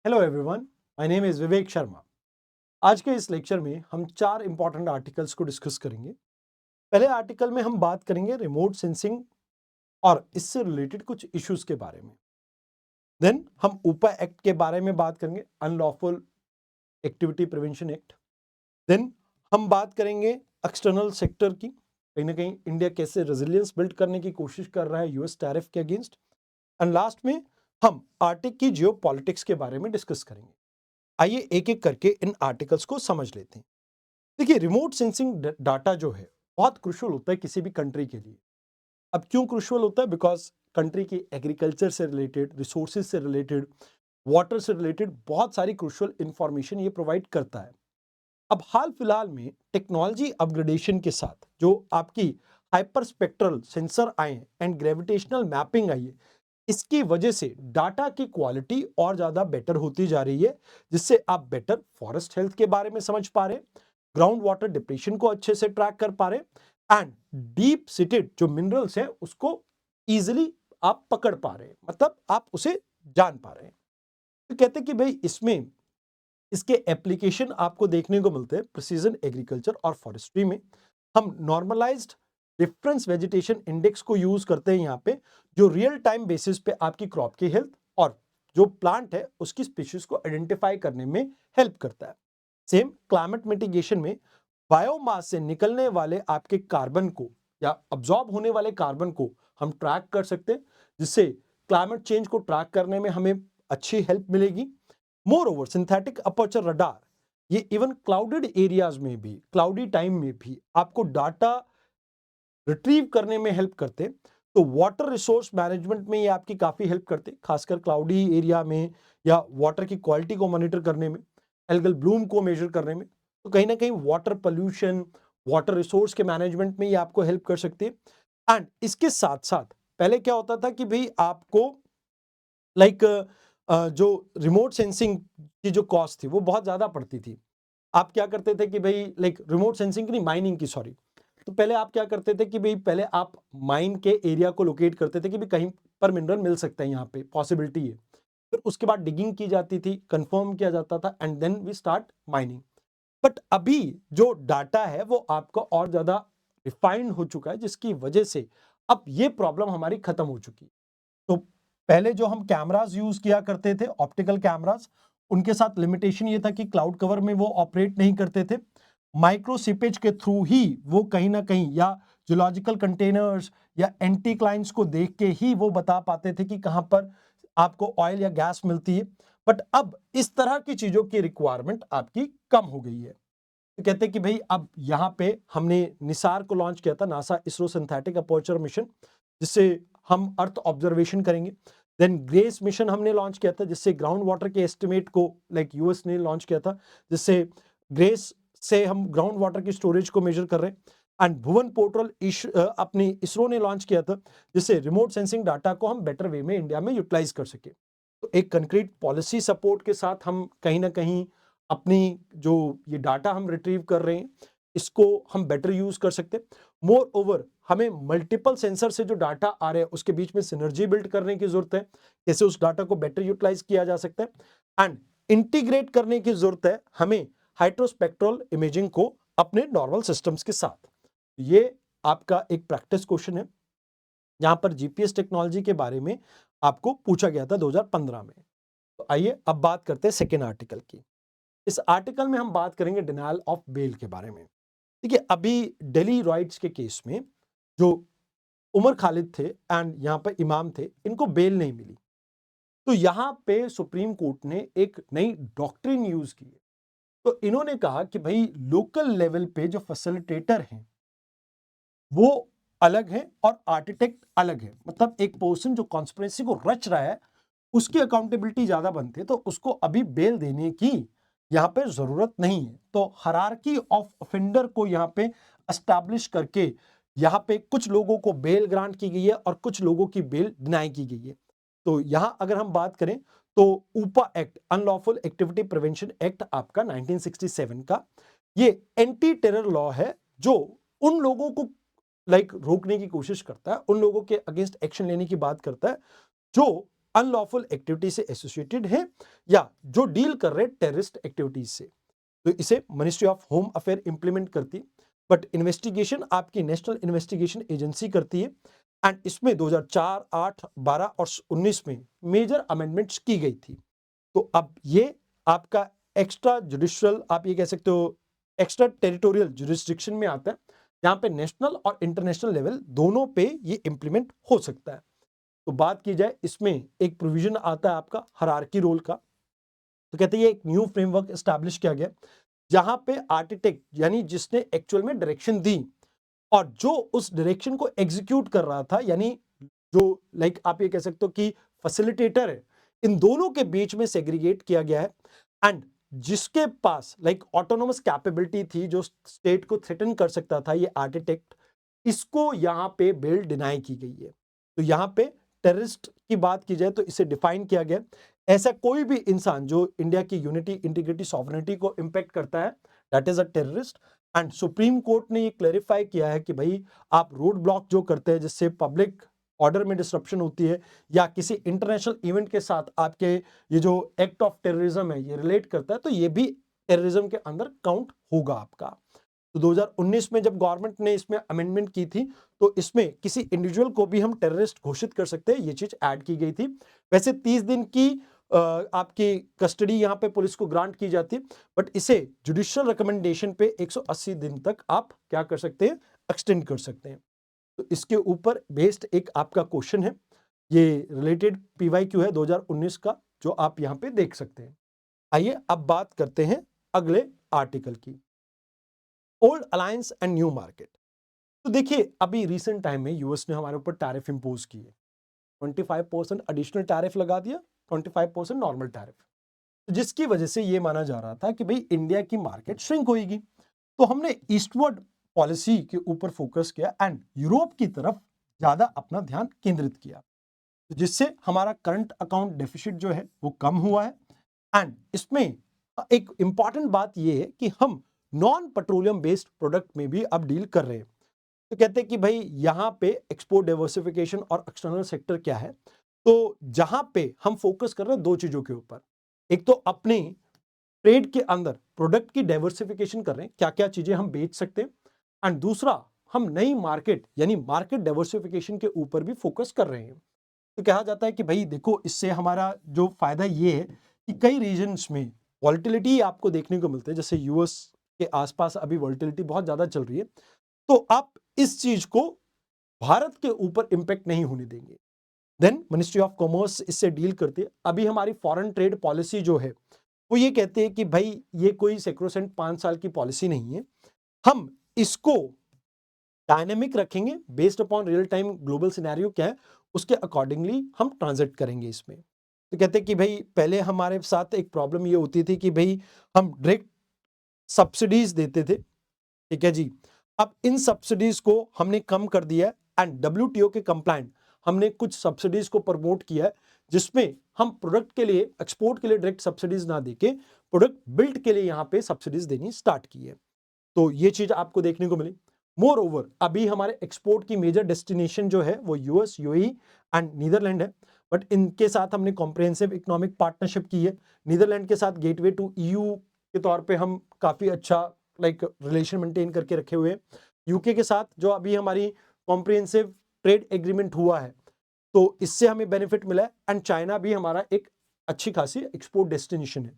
Hello everyone, my name is Vivek Sharma. आज के इस लेक्चर में हम चार इंपॉर्टेंट आर्टिकल्स को डिस्कस करेंगे। पहले आर्टिकल में हम बात करेंगे रिमोट सेंसिंग और इससे रिलेटेड कुछ इश्यूज के बारे में। देन हम ऊपा एक्ट के बारे में बात करेंगे, unlawful activity prevention act. Then हम बात करेंगे एक्सटर्नल सेक्टर की, कहीं ना कहीं इंडिया कैसे रेजिलियंस बिल्ड करने की कोशिश कर रहा है यूएस टैरिफ के अगेंस्ट। एंड लास्ट में हम आर्टिक की जियो पॉलिटिक्स के बारे में डिस्कस करेंगे। आइए एक एक करके इन आर्टिकल्स को समझ लेते हैं। देखिए, रिमोट सेंसिंग डाटा जो है बहुत क्रुशियल होता है किसी भी कंट्री के लिए। अब क्यों क्रुशियल होता है? बिकॉज कंट्री की एग्रीकल्चर से रिलेटेड, रिसोर्सेज से रिलेटेड, वाटर से रिलेटेड बहुत सारी क्रुशियल इंफॉर्मेशन ये प्रोवाइड करता है। अब हाल फिलहाल में टेक्नोलॉजी अपग्रेडेशन के साथ जो आपकी हाइपर स्पेक्ट्रल सेंसर आए एंड ग्रेविटेशनल मैपिंग आई है, इसकी वजह से डाटा की क्वालिटी और ज्यादा बेटर होती जा रही है, जिससे आप बेटर फॉरेस्ट हेल्थ के बारे में समझ पा रहे, ग्राउंड वाटर डिप्रेशन को अच्छे से ट्रैक कर पा रहे एंड डीप सीटेड जो मिनरल्स हैं उसको इजिली आप पकड़ पा रहे हैं, मतलब आप उसे जान पा रहे हैं। तो कहते हैं कि भाई इसमें इसके एप्लीकेशन आपको देखने को मिलते हैं प्रिसीजन एग्रीकल्चर और फॉरेस्ट्री में। हम नॉर्मलाइज्ड डिफरेंस वेजिटेशन इंडेक्स को यूज करते हैं यहाँ पे, जो रियल टाइम बेसिस पे आपकी क्रॉप की हेल्थ और जो प्लांट है उसकी स्पीशीज को आइडेंटिफाई करने में हेल्प करता है। सेम क्लाइमेट मिटिगेशन में बायोमास से निकलने वाले आपके कार्बन को या अब्जॉर्ब होने वाले कार्बन को हम ट्रैक कर सकते हैं, जिससे क्लाइमेट चेंज को ट्रैक करने में हमें अच्छी हेल्प मिलेगी। More over synthetic aperture radar ये इवन क्लाउडेड एरियाज में भी, क्लाउडी टाइम में भी आपको डाटा रिट्रीव करने में हेल्प करते। तो वाटर रिसोर्स मैनेजमेंट में ये आपकी काफी हेल्प करते, खासकर क्लाउडी एरिया में या वाटर की क्वालिटी को मॉनिटर करने में, एल्गल ब्लूम को मेजर करने में। तो कहीं ना कहीं वाटर पोल्यूशन, वाटर रिसोर्स के मैनेजमेंट में ये आपको हेल्प कर सकती है। एंड इसके साथ साथ पहले क्या होता था कि भाई आपको लाइक जो रिमोट सेंसिंग की जो कॉस्ट थी वो बहुत ज्यादा पड़ती थी। आप क्या करते थे कि भाई लाइक रिमोट सेंसिंग की नहीं, माइनिंग की, सॉरी। तो पहले आप क्या करते थे कि भाई पहले आप माइन के एरिया को लोकेट करते थे कि भाई कहीं पर मिनरल मिल सकता है, यहाँ पे पॉसिबिलिटी है। फिर उसके बाद डिगिंग की जाती थी, कंफर्म किया जाता था and then we start mining. But अभी जो डाटा है वो आपका और ज्यादा रिफाइंड हो चुका है, जिसकी वजह से अब ये प्रॉब्लम हमारी खत्म हो चुकी है। तो पहले जो हम कैमरास यूज किया करते थे, ऑप्टिकल कैमरास, उनके साथ लिमिटेशन ये था कि क्लाउड कवर में वो ऑपरेट नहीं करते थे। माइक्रो सीपेज के थ्रू ही वो कहीं ना कहीं या जियोलॉजिकल कंटेनर्स या एंटी क्लाइंट्स को देख के ही वो बता पाते थे कि कहां पर आपको ऑयल या गैस मिलती है। बट अब इस तरह की चीजों की रिक्वायरमेंट आपकी कम हो गई है। तो कहते हैं कि भाई अब यहाँ पे हमने निसार को लॉन्च किया था, NASA ISRO synthetic aperture mission, जिससे हम अर्थ ऑब्जर्वेशन करेंगे। देन ग्रेस मिशन हमने लॉन्च किया था, जिससे ग्राउंड वाटर के एस्टिमेट को लाइक यूएस ने लॉन्च किया था, जिससे ग्रेस से हम ग्राउंड वाटर की स्टोरेज को मेजर कर रहे हैं। एंड भुवन पोर्टल अपनी इसरो ने लॉन्च किया था, जिससे रिमोट सेंसिंग डाटा को हम बेटर वे में इंडिया में यूटिलाइज कर सके। तो एक कंक्रीट पॉलिसी सपोर्ट के साथ हम कहीं ना कहीं अपनी जो ये डाटा हम रिट्रीव कर रहे हैं इसको हम बेटर यूज कर सकते हैं। मोर ओवर हमें मल्टीपल सेंसर से जो डाटा आ रहे हैं उसके बीच में सिनर्जी बिल्ड करने की जरूरत है, कैसे उस डाटा को बेटर यूटिलाइज किया जा सकता है एंड इंटीग्रेट करने की जरूरत है हमें हाइड्रोस्पेक्ट्रल इमेजिंग को अपने नॉर्मल सिस्टम्स के साथ। ये आपका एक प्रैक्टिस क्वेश्चन है, जहां पर जीपीएस टेक्नोलॉजी के बारे में आपको पूछा गया था 2015 में। तो आइए अब बात करते हैं सेकेंड आर्टिकल की। इस आर्टिकल में हम बात करेंगे डिनायल ऑफ बेल के बारे में। देखिए, अभी दिल्ली रॉयट्स के केस में जो उमर खालिद थे एंड यहाँ पर इमाम थे, इनको बेल नहीं मिली। तो यहाँ पे सुप्रीम कोर्ट ने एक नई डॉक्ट्रिन यूज की है। तो इन्होंने कहा कि भाई लोकल लेवल पे जो फैसिलिटेटर हैं वो अलग है और आर्किटेक्ट अलग है। मतलब एक पर्सन जो कॉन्स्पिरेसी को रच रहा है उसकी अकाउंटेबिलिटी ज्यादा बनती है, तो उसको अभी बेल देने की यहाँ पे जरूरत नहीं है। तो हायरार्की ऑफ ऑफेंडर को यहाँ पे एस्टैब्लिश करके यहाँ पे कुछ लोगों को बेल ग्रांट की गई है और कुछ लोगों की बेल डिनाई की गई है। तो यहाँ अगर हम बात करें तो UAPA act, unlawful activity prevention act आपका 1967 का, ये एंटी टेरर लॉ है जो उन लोगों को लाइक रोकने की कोशिश करता है, उन लोगों के अगेंस्ट एक्शन लेने की बात करता है जो अनलॉफुल एक्टिविटी से एसोसिएटेड हैं या जो डील कर रहे हैं टेररिस्ट एक्टिविटीज से। तो इसे ministry of home affair implement करती है, बट इन्वेस्टिगेशन आपकी नेशनल इन्वेस्टिगेशन एजेंसी करती है। एंड इसमें 2004, 8, 12 और 19 में मेजर अमेंडमेंट्स की गई थी। तो अब ये आपका एक्स्ट्रा जुडिशियल, आप ये कह सकते हो एक्स्ट्रा टेरिटोरियल जुरिस्डिक्शन में आता है, जहां पे नेशनल और इंटरनेशनल लेवल दोनों पे ये इंप्लीमेंट हो सकता है। तो बात की जाए, इसमें एक प्रोविजन आता है आपका हायरार्की रोल का। तो कहते हैं ये एक न्यू फ्रेमवर्क एस्टैब्लिश किया गया, जहां पे आर्किटेक्ट यानी जिसने एक्चुअल में डायरेक्शन दी और जो उस डायरेक्शन को एग्जीक्यूट कर रहा था, यानी जो लाइक आप ये कह सकते हो कि फैसिलिटेटर है, इन दोनों के बीच में सेग्रीगेट किया गया है। एंड जिसके पास लाइक ऑटोनोमस कैपेबिलिटी थी, जो स्टेट को थ्रेटन कर सकता था, ये आर्किटेक्ट, इसको यहां पे बेल डिनाई की गई है। तो यहां पे टेररिस्ट की बात की जाए तो इसे डिफाइन किया गया, ऐसा कोई भी इंसान जो इंडिया की यूनिटी, इंटीग्रिटी, सॉवरेनिटी को इंपैक्ट करता है, that is a terrorist. And supreme court ने ये क्लैरिफाई किया है कि भाई आप रोड ब्लॉक जो करते हैं जिससे पब्लिक ऑर्डर में डिस्ट्रप्शन होती है, या किसी इंटरनेशनल इवेंट के साथ आपके ये जो एक्ट ऑफ टेररिज्म है ये रिलेट करता है, तो ये भी टेररिज्म के अंदर काउंट होगा आपका। तो 2019 में जब गवर्नमेंट ने इसमें अमेंडमेंट की थी, तो इसमें किसी इंडिविजुअल को भी हम टेररिस्ट घोषित कर सकते हैं, ये चीज ऐड की गई थी। वैसे 30 दिन की आपकी कस्टडी यहाँ पे पुलिस को ग्रांट की जाती है, बट इसे जुडिशियल रिकमेंडेशन पे 180 दिन तक आप क्या कर सकते हैं, एक्सटेंड कर सकते हैं। तो इसके ऊपर बेस्ड एक आपका क्वेश्चन है, ये रिलेटेड पीवाईक्यू है 2019 का, जो आप यहाँ पे देख सकते हैं। आइए अब बात करते हैं अगले आर्टिकल की, old alliance and new market. तो देखिए, अभी रिसेंट टाइम में यूएस ने हमारे ऊपर टैरिफ इंपोज किए, 25% एडिशनल टैरिफ लगा दिया, 25% नॉर्मल टैरिफ, जिसकी वजह से ये माना जा रहा था कि भाई इंडिया की मार्केट श्रिंक होगी। तो हमने ईस्टवर्ड पॉलिसी के ऊपर फोकस किया एंड यूरोप की तरफ ज्यादा अपना ध्यान केंद्रित किया, जिससे हमारा करंट अकाउंट डेफिसिट जो है वो कम हुआ है। एंड इसमें एक इंपॉर्टेंट बात ये है कि हम नॉन पेट्रोलियम बेस्ड प्रोडक्ट में भी अब डील कर रहे हैं। तो कहते हैं कि भाई यहाँ पे एक्सपोर्ट डाइवर्सिफिकेशन और एक्सटर्नल सेक्टर क्या है, तो जहां पे हम फोकस कर रहे हैं दो चीजों के ऊपर, एक तो अपने ट्रेड के अंदर प्रोडक्ट की डाइवर्सिफिकेशन कर रहे हैं, क्या क्या चीजें हम बेच सकते हैं, एंड दूसरा हम नई मार्केट यानी मार्केट डाइवर्सिफिकेशन के ऊपर भी फोकस कर रहे हैं। तो कहा जाता है कि भाई देखो, इससे हमारा जो फायदा ये है कि कई रीजन्स में वॉल्टिलिटी आपको देखने को मिलते हैं, जैसे यूएस के आसपास अभी वॉल्टिलिटी बहुत ज्यादा चल रही है, तो आप इस चीज को भारत के ऊपर इंपैक्ट नहीं होने देंगे। देन मिनिस्ट्री ऑफ कॉमर्स इससे डील करती है। अभी हमारी फॉरेन ट्रेड पॉलिसी जो है वो ये कहते हैं कि भाई ये कोई सेक्रोसेंट 5 साल की पॉलिसी नहीं है, हम इसको डायनेमिक रखेंगे, based upon real time global scenario क्या है उसके अकॉर्डिंगली हम ट्रांजेक्ट करेंगे इसमें। तो कहते हैं कि भाई पहले हमारे साथ एक प्रॉब्लम ये होती थी कि भाई हम डायरेक्ट सब्सिडीज देते थे, ठीक है जी, अब इन सब्सिडीज को हमने कम कर दिया है एंड डब्ल्यूटीओ के कंप्लायंट हमने कुछ सब्सिडीज को प्रमोट किया है, जिसमें हम प्रोडक्ट के लिए, एक्सपोर्ट के लिए डायरेक्ट सब्सिडीज ना देके प्रोडक्ट बिल्ड के लिए यहाँ पे सब्सिडीज देनी स्टार्ट की है। तो ये चीज आपको देखने को मिली। मोर ओवर अभी हमारे एक्सपोर्ट की मेजर डेस्टिनेशन जो है वो यूएस, यूएई एंड नीदरलैंड है, बट इनके साथ हमने कॉम्प्रिहेंसिव इकोनॉमिक पार्टनरशिप की है। नीदरलैंड के साथ गेटवे टू ईयू के तौर पे हम काफी अच्छा लाइक रिलेशन मेंटेन करके रखे हुए हैं। यूके के साथ जो अभी हमारी कॉम्प्रिहेंसिव ट्रेड एग्रीमेंट हुआ है, तो इससे हमें बेनिफिट मिला है। एंड चाइना भी हमारा एक अच्छी खासी एक्सपोर्ट डेस्टिनेशन है,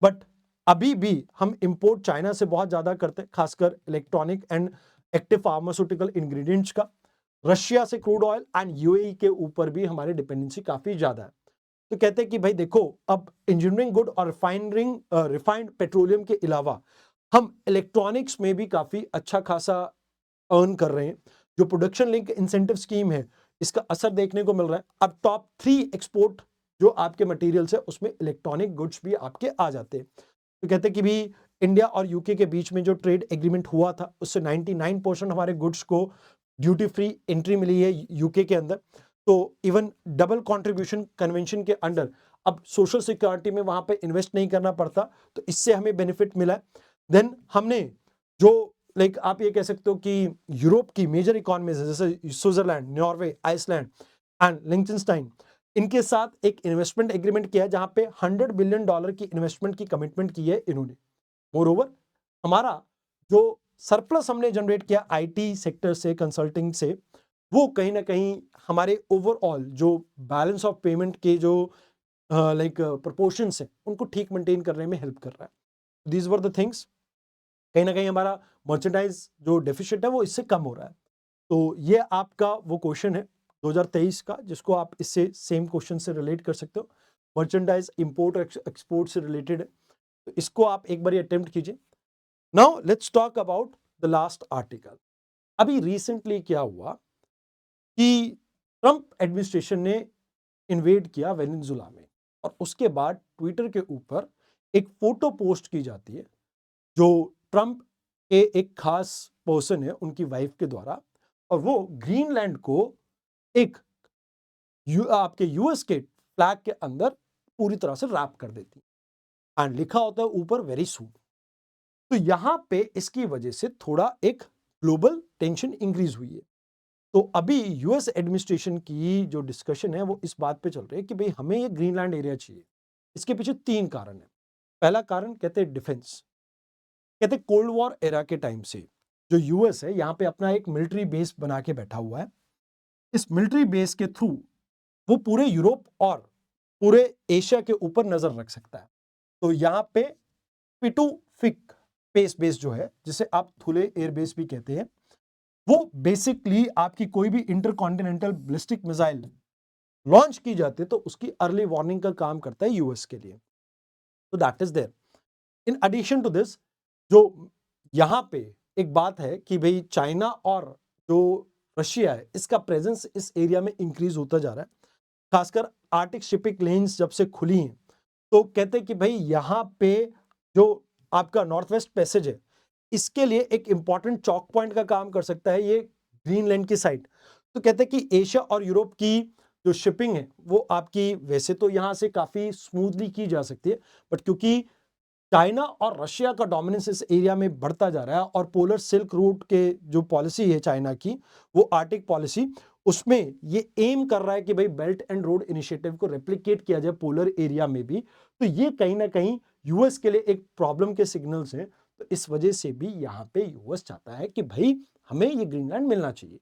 बट अभी भी हम इंपोर्ट चाइना से बहुत ज्यादा करते हैं, खासकर electronic and active pharmaceutical ingredients का। रशिया से क्रूड ऑयल एंड यूएई के ऊपर भी हमारी डिपेंडेंसी काफी ज्यादा है। तो कहते हैं कि भाई देखो, अब इंजीनियरिंग गुड और रिफाइंड पेट्रोलियम के अलावा हम इलेक्ट्रॉनिक्स में भी काफी अच्छा खासा अर्न कर रहे हैं। जो प्रोडक्शन लिंक इंसेंटिव स्कीम है, इसका असर देखने को मिल रहा है। अब टॉप 3 एक्सपोर्ट जो आपके मटेरियल्स है उसमें इलेक्ट्रॉनिक गुड्स भी आपके आ जाते हैं। तो कहते हैं कि भी इंडिया और यूके के बीच में जो ट्रेड एग्रीमेंट हुआ था उससे 99% हमारे गुड्स को ड्यूटी फ्री एंट्री मिली है यूके के अंदर। तो इवन डबल कंट्रीब्यूशन कन्वेंशन के अंडर अब सोशल सिक्योरिटी में वहां पे इन्वेस्ट नहीं करना पड़ता, तो इससे हमें बेनिफिट मिला है। देन हमने जो लाइक आप ये कह सकते हो कि यूरोप की मेजर इकोनॉमीज जैसे स्विट्जरलैंड, नॉर्वे, आइसलैंड एंड लिंचनस्टाइन, इनके साथ एक इन्वेस्टमेंट एग्रीमेंट किया है जहां पे $100 बिलियन की इन्वेस्टमेंट की कमिटमेंट की है इन्होंने। मोरओवर हमारा जो सरप्लस हमने जनरेट किया आईटी सेक्टर से, कंसल्टिंग से, वो कहीं ना कहीं हमारे ओवरऑल जो बैलेंस ऑफ पेमेंट के जो लाइक प्रोपोर्शंस है उनको ठीक मेंटेन करने में हेल्प कर रहा है। These were the things. कहीं ना कहीं हमारा मर्चेंडाइज जो डेफिसिट है वो इससे कम हो रहा है। तो ये आपका वो क्वेश्चन है 2023 का, जिसको आप इससे सेम क्वेश्चन से रिलेट कर सकते हो। मर्चेंडाइज इंपोर्ट और एक्सपोर्ट से रिलेटेड है, तो इसको आप एक बार अटेम्प्ट कीजिए। Now let's talk about the last article. अभी रिसेंटली क्या हुआ कि ट्रंप एडमिनिस्ट्रेशन ने इन्वेड किया वेनेजुला में, और उसके बाद ट्विटर के ऊपर एक फोटो पोस्ट की जाती है जो ट्रंप के एक खास पर्सन है उनकी वाइफ के द्वारा, और वो ग्रीनलैंड को एक आपके यूएस के फ्लैग के अंदर पूरी तरह से रैप कर देती है एंड लिखा होता है ऊपर वेरी सून। तो यहां पे इसकी वजह से थोड़ा एक ग्लोबल टेंशन इंक्रीज हुई है। तो अभी यूएस एडमिनिस्ट्रेशन की जो डिस्कशन है वो इस बात पे चल रही है कि भाई हमें ये ग्रीनलैंड एरिया चाहिए। इसके पीछे 3 कारण है। पहला कारण कहते हैं डिफेंस। कहते हैं कोल्ड वॉर एरा के टाइम से जो यूएस है यहाँ पे अपना एक मिलिट्री बेस बना के बैठा हुआ है। इस मिलिट्री बेस के थ्रू वो पूरे यूरोप और पूरे एशिया के ऊपर नजर रख सकता है। तो यहाँ पे पिटुफिक स्पेस बेस जो है, जिसे आप थुले एयर बेस भी कहते हैं, वो बेसिकली आपकी कोई भी इंटरकॉन्टिनेंटल बैलिस्टिक मिसाइल लॉन्च की जाती है तो उसकी अर्ली वार्निंग का काम करता है यूएस के लिए। तो that is there. In addition to this, जो यहां पे एक बात है कि भाई चाइना और जो रशिया है इसका प्रेजेंस इस एरिया में इंक्रीज होता जा रहा है। खासकर आर्टिक शिपिंग लेन्स जब से खुली हैं, तो कहते हैं कि भाई यहां पे जो आपका नॉर्थ वेस्ट पैसेज है इसके लिए एक इंपॉर्टेंट चौक पॉइंट का काम कर सकता है ये ग्रीनलैंड की साइड। तो कहते हैं कि एशिया और यूरोप की जो शिपिंग है वो आपकी वैसे तो यहां से काफी स्मूथली की जा सकती है, बट क्योंकि चाइना और रशिया का डोमिनेंस इस एरिया में बढ़ता जा रहा है और पोलर सिल्क रूट के जो पॉलिसी है चाइना की, वो आर्टिक पॉलिसी, उसमें ये एम कर रहा है कि भाई बेल्ट एंड रोड इनिशिएटिव को रेप्लिकेट किया जाए पोलर एरिया में भी। तो ये कहीं ना कहीं यूएस के लिए एक प्रॉब्लम के सिग्नल्स हैं। तो इस वजह से भी यहाँ पे यूएस चाहता है कि भाई हमें ये ग्रीनलैंड मिलना चाहिए।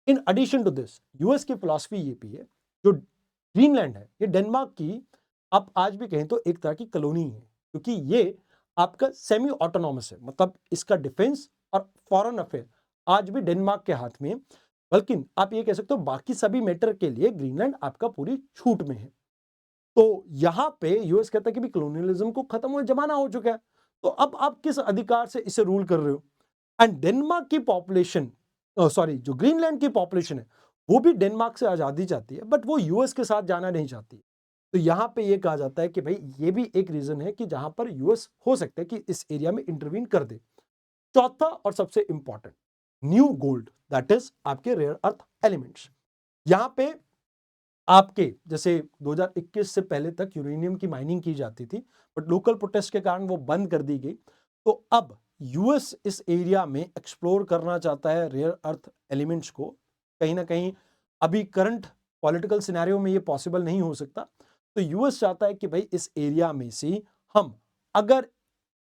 In addition to this, US की फिलॉसफी ये भी है, जो ग्रीनलैंड है ये डेनमार्क की आप आज भी कहें तो एक तरह की कॉलोनी है, क्योंकि ये आपका सेमी ऑटोनॉमस है, मतलब इसका डिफेंस और फॉरेन अफेयर आज भी डेनमार्क के हाथ में है। बल्कि आप ये कह सकते हो बाकी सभी मैटर के लिए ग्रीनलैंड आपका पूरी छूट में है। तो यहां पे यूएस कहता है कि भी कॉलोनियलिज्म को खत्म होने जमाना हो चुका है, तो अब आप किस अधिकार से इसे रूल कर रहे हो। एंड डेनमार्क की पॉपुलेशन, सॉरी, जो ग्रीनलैंड की पॉपुलेशन है वो भी डेनमार्क से आजादी चाहती है, बट वो यूएस के साथ जाना नहीं चाहती। तो यहां पे ये कहा जाता है कि भाई ये भी एक रीजन है कि जहां पर यूएस हो सकता है कि इस एरिया में इंटरवीन कर दे। चौथा और सबसे important, new gold, that is आपके रेयर अर्थ एलिमेंट्स। यहां पे आपके जैसे 2021 से पहले तक यूरेनियम की माइनिंग की जाती थी, बट लोकल प्रोटेस्ट के कारण वो बंद कर दी गई। तो अब यूएस इस एरिया में एक्सप्लोर करना चाहता है रेयर अर्थ एलिमेंट्स को। कहीं ना कहीं अभी करंट पॉलिटिकल सिनेरियो में ये पॉसिबल नहीं हो सकता। तो यूएस चाहता है कि भाई इस एरिया में से हम अगर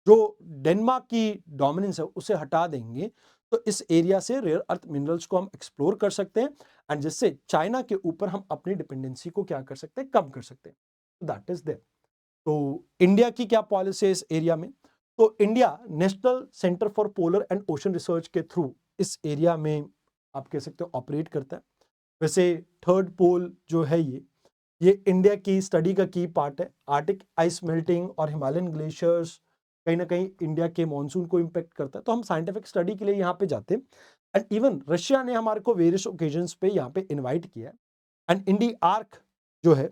जो डेनमार्क की डोमिनेंस है उसे हटा देंगे तो इस एरिया से रेयर अर्थ मिनरल्स को हम एक्सप्लोर कर सकते हैं, एंड जिससे चाइना के ऊपर हम अपनी डिपेंडेंसी को क्या कर सकते हैं, कम कर सकते हैं। That is there. तो इंडिया की क्या पॉलिसी है इस एरिया में? तो India national centre for polar and ocean research के थ्रू इस एरिया में आप कह सकते हो ऑपरेट करता है। वैसे थर्ड पोल जो है ये इंडिया की स्टडी का की पार्ट है। आर्टिक आइस मेल्टिंग और हिमालयन ग्लेशियर्स कहीं ना कहीं इंडिया के मॉनसून को इंपेक्ट करता है, तो हम साइंटिफिक स्टडी के लिए यहाँ पे जाते हैं। एंड इवन रशिया ने हमारे को वेरियस ओकेजन्स पे यहाँ पे इनवाइट किया है। एंड इंडी आर्क जो है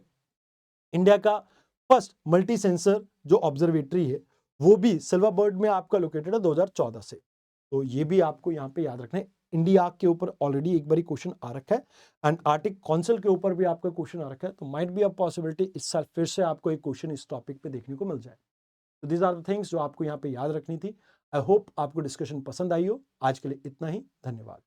इंडिया का फर्स्ट मल्टी सेंसर जो ऑब्जर्वेटरी है, वो भी सिल्वर बर्ड में आपका लोकेटेड है 2014 से। तो ये भी आपको यहाँ पे याद रखना है। इंडिया के ऊपर ऑलरेडी एक बार क्वेश्चन आ रखा है, एंड आर्टिक काउंसिल के ऊपर भी आपका क्वेश्चन आ रखा है। तो माइट बी अ पॉसिबिलिटी इस साल फिर से आपको एक क्वेश्चन इस टॉपिक पे देखने को मिल जाए। तो दीज आर द थिंग्स जो आपको यहाँ पे याद रखनी थी। आई होप आपको डिस्कशन पसंद आई हो। आज के लिए इतना ही, धन्यवाद।